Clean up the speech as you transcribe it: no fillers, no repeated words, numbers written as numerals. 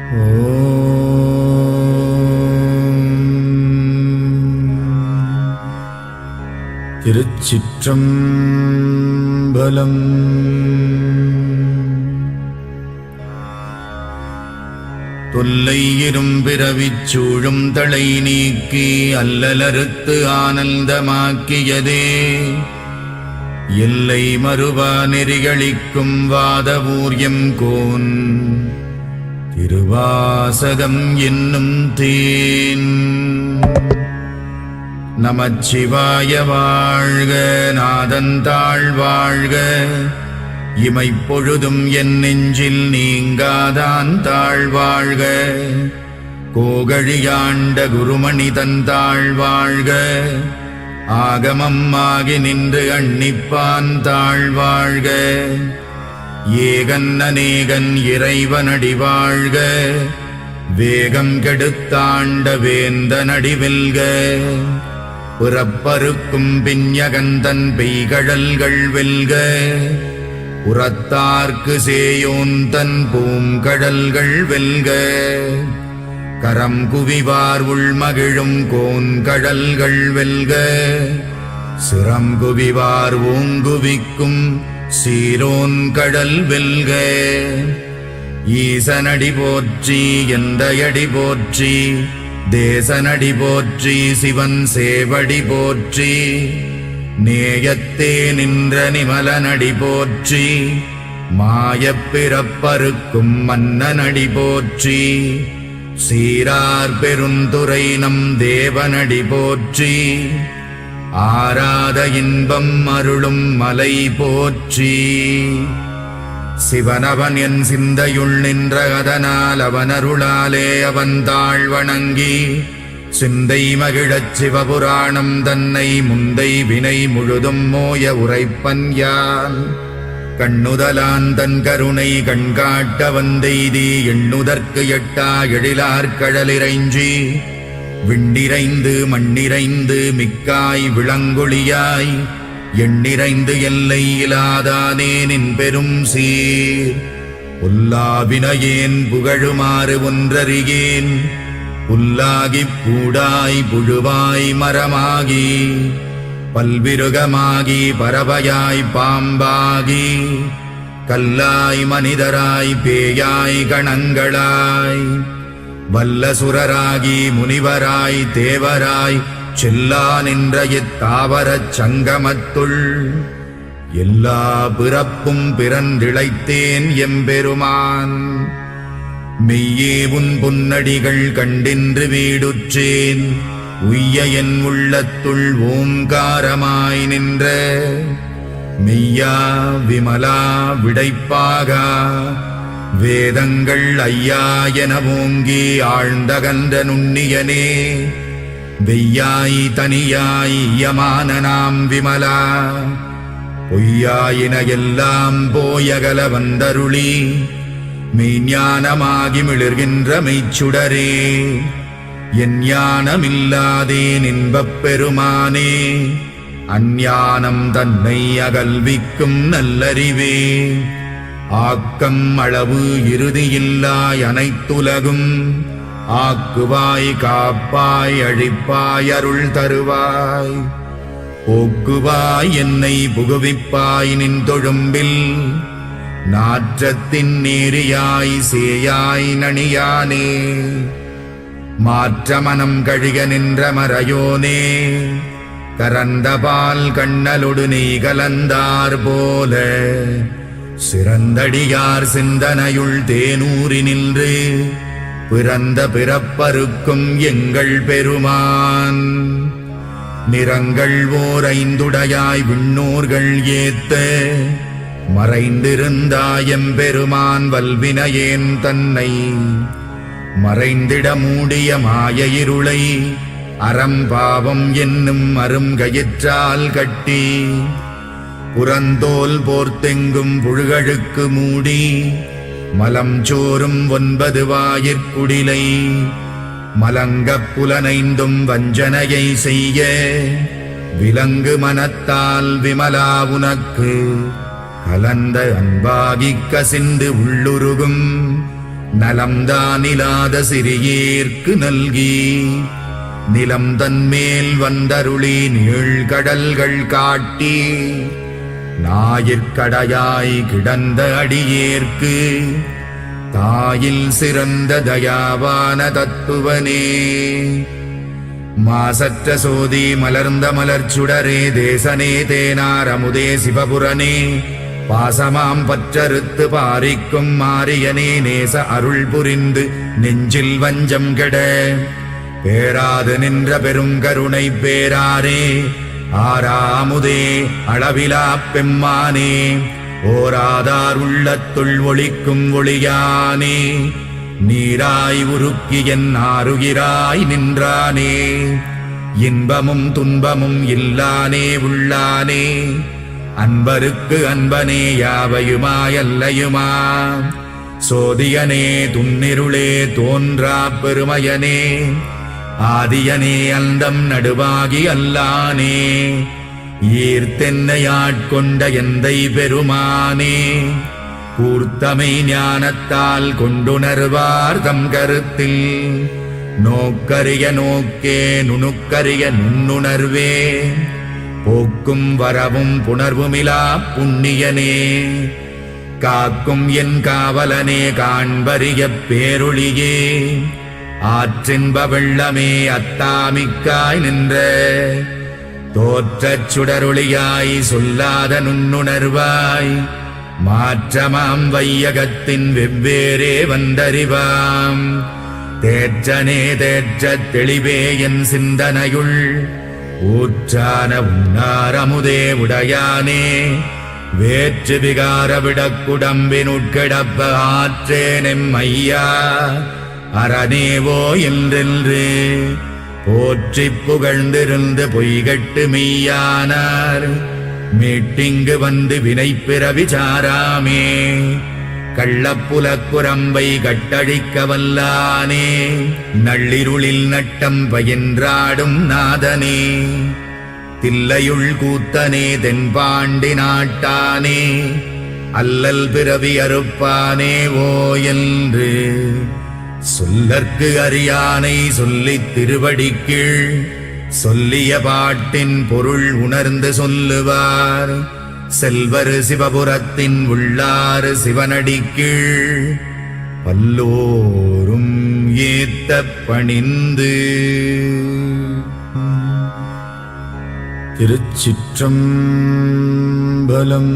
திருச்சிற்றம்பலம். தொல்லை இரும்பிறவிச் சூழும் தளை நீக்கி அல்லலறுத்து ஆனந்தமாக்கியதே எல்லை மறுவா நெறிகளிக்கும் வாதவூர்யம் கோன் திருவாசகம் என்னும் தேன். நமச்சிவாய வாழ்க, நாதந்தாள் வாழ்க, இமைப்பொழுதும் என் நெஞ்சில் நீங்காதான் தாழ்வாழ்க. கோகழியாண்ட குருமணி தந்தாள் வாழ்க, ஆகமம் ஆகி நின்று அன்னிப்பான் தாழ்வாழ்க. ஏகன் அநேகன் இறைவனடி வாழ்க, வேகம் கெடுத்தாண்ட வேந்தனடி வெல்க. புறப்பருக்கும் பிஞகந்தன் பெய்கழல்கள் வெல்க, புறத்தார்க்கு சேயோன் தன் பூங்கடல்கள் வெல்க. கரம் குவிவார் உள்மகிழும் கோன்கடல்கள் வெல்க, சிரம் குவிவார் ஓங்குவிக்கும் சீரோன் கடல் வெல்க. ஈசனடி போற்றி எந்தையடி போற்றி, தேசனடி போற்றி சிவன் சேவடி போற்றி. நேயத்தே நின்ற நிமலனடி போற்றி, மாயப் பிறப்பருக்கும் மன்னனடி போற்றி. சீரார் பெருந்துரை நம் தேவனடி போற்றி, ஆராத இன்பம் அருளும் மலை போற்றி. சிவனவன் என் சிந்தையுள் நின்ற அதனால் அவனருளாலே அவன் தாழ் வணங்கி, சிந்தை மகிழச் சிவபுராணம் தன்னை முந்தை வினை முழுதும் மோய உரைப்பன் யான். கண்ணுதலான் தன் கருணை கண்காட்ட வந்தெய்தி, எண்ணுதற்கு எட்டா எழிலார்கழலிறைஞ்சி. விண்டிரைந்து மண்ணிறைந்து மிக்காய் விளங்கொழியாய், எண்ணிறைந்து எல்லை இலாதானே நின் பெரும் சீர். புல்லாவினையேன் புகழுமாறு ஒன்றறியேன், புல்லாகிப் பூடாய் புழுவாய் மரமாகி, பல்விருகமாகி பறவையாய் பாம்பாகி, கல்லாய் மனிதராய் பேயாய் கணங்களாய், வல்லசுரராகி முனிவராய் தேவராய் செல்லா நின்ற இத்தாவரச் சங்கமத்துள். எல்லா பிறப்பும் பிறந்திழைத்தேன் எம்பெருமான், மெய்யே உன் பொன்னடிகள் கண்டின்று வீடுற்றேன். உய்ய என் உள்ளத்துள் ஓங்காரமாய் நின்ற மெய்யா விமலா விடைப்பாகா, வேதங்கள் ஐயா என ஓங்கி ஆழ்ந்தகன்ற நுண்ணியனே. வெய்யாய் தனியாய் யமான நாம் விமலா, பொய்யாயின எல்லாம் போயகல வந்தருளி. மெய்ஞானமாகி மிளிர்கின்ற மெய்ச்சுடரே, என் ஞானமில்லாதேன் இன்பப் பெருமானே. அஞ்ஞானம் தன்னை அகல்விக்கும் நல்லறிவே, ஆக்கம் அளவு இறுதியில்லாய் அனைத்துலகும். ஆக்குவாய் காப்பாய் அழிப்பாய் அருள் தருவாய், போக்குவாய் என்னை புகுவிப்பாய் நின் தொழும்பில். நாற்றத்தின் நேரியாய் சேயாய் நணியானே, மாற்றமனம் கழிக நின்ற மறையோனே. கரந்தபால் கண்ணலொடு நீ கலந்தார் போல, சிறந்தடியார் சிந்தனையுள் தேனூறி நின்று. பிறந்த பிறப்பருக்கும் எங்கள் பெருமான், நிறங்கள் ஓர் ஐந்துடையாய் விண்ணோர்கள் ஏத்த. மறைந்திருந்தாயம் பெருமான் வல்வினையேன் தன்னை, மறைந்திட மூடிய மாய இருளை அறம்பாவம் என்னும் அருங்கயிற்றால் கட்டி. புறந்தோல் போர்த்தெங்கும் புழுகழுக்கு மூடி, மலம் சோறும் 9 வாயிற்குடிலை. மலங்கப் புலனைந்தும் வஞ்சனையை செய்ய, விலங்கு மனத்தால் விமலா உனக்கு கலந்த அன்பாகிக் கசிந்து உள்ளுருகும். நலம்தானிலாத சிறியேற்கு நல்கி நிலம் தன்மேல் வந்தருளி நீழ்கடல்கள் காட்டி ஞாயிற்கடையாய் கிடந்த அடியேற்கு தாயில் சிறந்த தயாவான தத்துவனே. மாசற்ற சோதி மலர்ந்த மலர்ச்சுடரே தேசனே தேனார் அமுதே சிவபுரனே பாசமாம் பற்றறுத்து பாரிக்கும் மாரியனே நேச அருள் புரிந்து நெஞ்சில் வஞ்சம் கெட பேராது நின்ற பெருங்கருணை பேராரே ஆராமுதே அளவிலா பெம்மானே ஓராதார் உள்ளத்துள் ஒளிக்கும் ஒளியானே நீராய் உருக்கி என் ஆருயிராய் நின்றானே இன்பமும் துன்பமும் இல்லானே உள்ளானே அன்பருக்கு அன்பனே யாவையுமாயல்லையுமா சோதியனே துன்னிருளே தோன்றா பெருமையனே ஆதியனே அந்தம் நடுவாகி அல்லானே ஈர்த்தென்னையாட்கொண்ட எந்தை பெருமானே கூர்த்தமை ஞானத்தால் கொண்டுணர்வார் தம் கருத்தில் நோக்கரிய நோக்கே நுணுக்கரிய நுண்ணுணர்வே போக்கும் வரவும் புணர்வுமிலா புண்ணியனே காக்கும் என் காவலனே காண்பரிய பேரொளியே ஆற்றின்ப வெள்ளமே அத்தாமிக்காய் நின்ற தோற்றச் சுடரொளியாய் சொல்லாத நுண்ணுணர்வாய் மாற்றமாம் வையகத்தின் வெவ்வேறே வந்தறிவாம் தேற்றனே தேற்றத் தெளிவே என் சிந்தனையுள் ஊற்றான உன்னாரமுதே உடையானே வேற்று விகார விடக்குடம்பினுட்கிடப்ப ஆற்றேனெம் ஐயா அரணேவோ என்றென்று போற்றிப் புகழ்ந்திருந்து பொய்கட்டு மெய்யானார் மீட்டிங்கு வந்து வினை பிறவி சாராமே கள்ளப்புலக்குரம்பை கட்டழிக்க வல்லானே நள்ளிருளில் நட்டம் பயின்றாடும் நாதனே தில்லையுள் கூத்தனே தென்பாண்டி நாட்டானே அல்லல் பிறவி அறுப்பானே ஓ என்று சொல்லற்கு அறியானை சொல்லித் திருவடிக்கீழ் சொல்லிய பாட்டின் பொருள் உணர்ந்து சொல்லுவார் செல்வர் சிவபுரத்தின் உள்ளாறு சிவனடிக்கீழ் பல்லோரும் ஏத்த பணிந்து. திருச்சிற்றம்பலம்.